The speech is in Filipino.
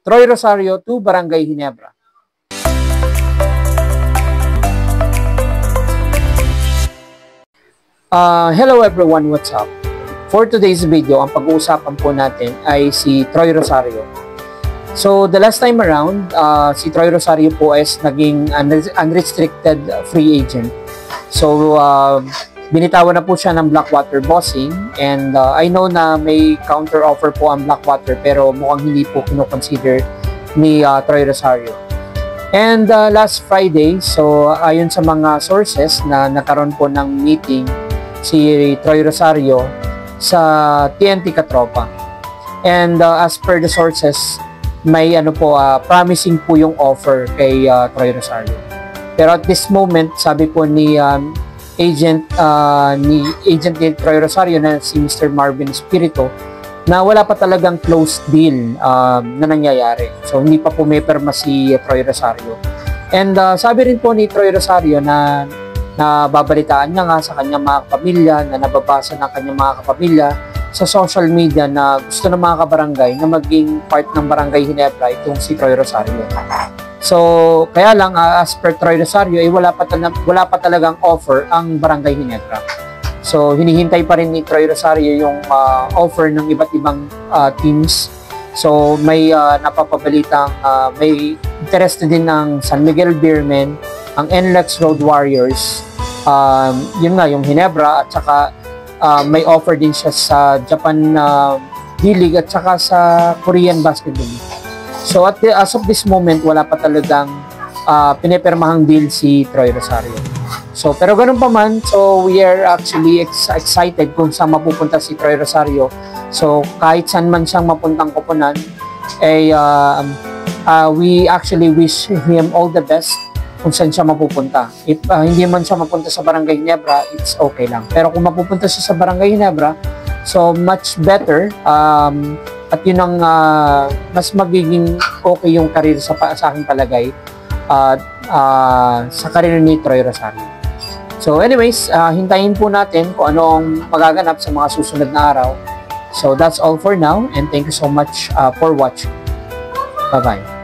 Troy Rosario to Barangay Ginebra. Hello everyone, what's up? For today's video, ang pag-uusapan po natin ay si Troy Rosario. So, the last time around, si Troy Rosario po is naging unrestricted free agent. So, binitawan na po siya ng Blackwater bossing, and I know na may counter offer po ang Blackwater pero mukhang hindi po kinoconsider ni Troy Rosario. And last Friday, so ayon sa mga sources na nagkaroon po ng meeting si Troy Rosario sa TNT Katropa. And as per the sources, may promising po yung offer kay Troy Rosario. Pero at this moment, sabi po ni agent ni Troy Rosario na si Mr. Marvin Espiritu na wala pa talagang closed deal na nangyayari. So hindi pa po may perma si Troy Rosario. And sabi rin po ni Troy Rosario na babalitaan niya nga sa kanyang mga kapamilya, na nababasa ng kanyang mga kapamilya sa social media na gusto ng mga kabarangay na maging part ng Barangay Ginebra itong si Troy Rosario. So, kaya lang, as per Troy Rosario, wala pa talagang offer ang Barangay Ginebra. So, hinihintay pa rin ni Troy Rosario yung offer ng iba't ibang teams. So, may napapabalitang may interested din ng San Miguel Beermen, ang NLEX Road Warriors, yun nga, yung Ginebra, at saka may offer din siya sa Japan D-League at saka sa Korean Basketball League. So as of this moment, wala pa talagang pinipirmahang deal si Troy Rosario. So pero ganun pa man, so we are actually excited kung saan mapupunta si Troy Rosario. So kahit saan man siyang mapuntang koponan, we actually wish him all the best kung saan siya mapupunta. If hindi man siya mapunta sa Barangay Ginebra, it's okay lang. Pero kung mapupunta siya sa Barangay Ginebra, so much better, at yun ang mas magiging okay yung karir sa aking palagay sa karir ni Troy Rosario. So anyways, hintayin po natin kung anong magaganap sa mga susunod na araw. So that's all for now, and thank you so much for watching. Bye-bye.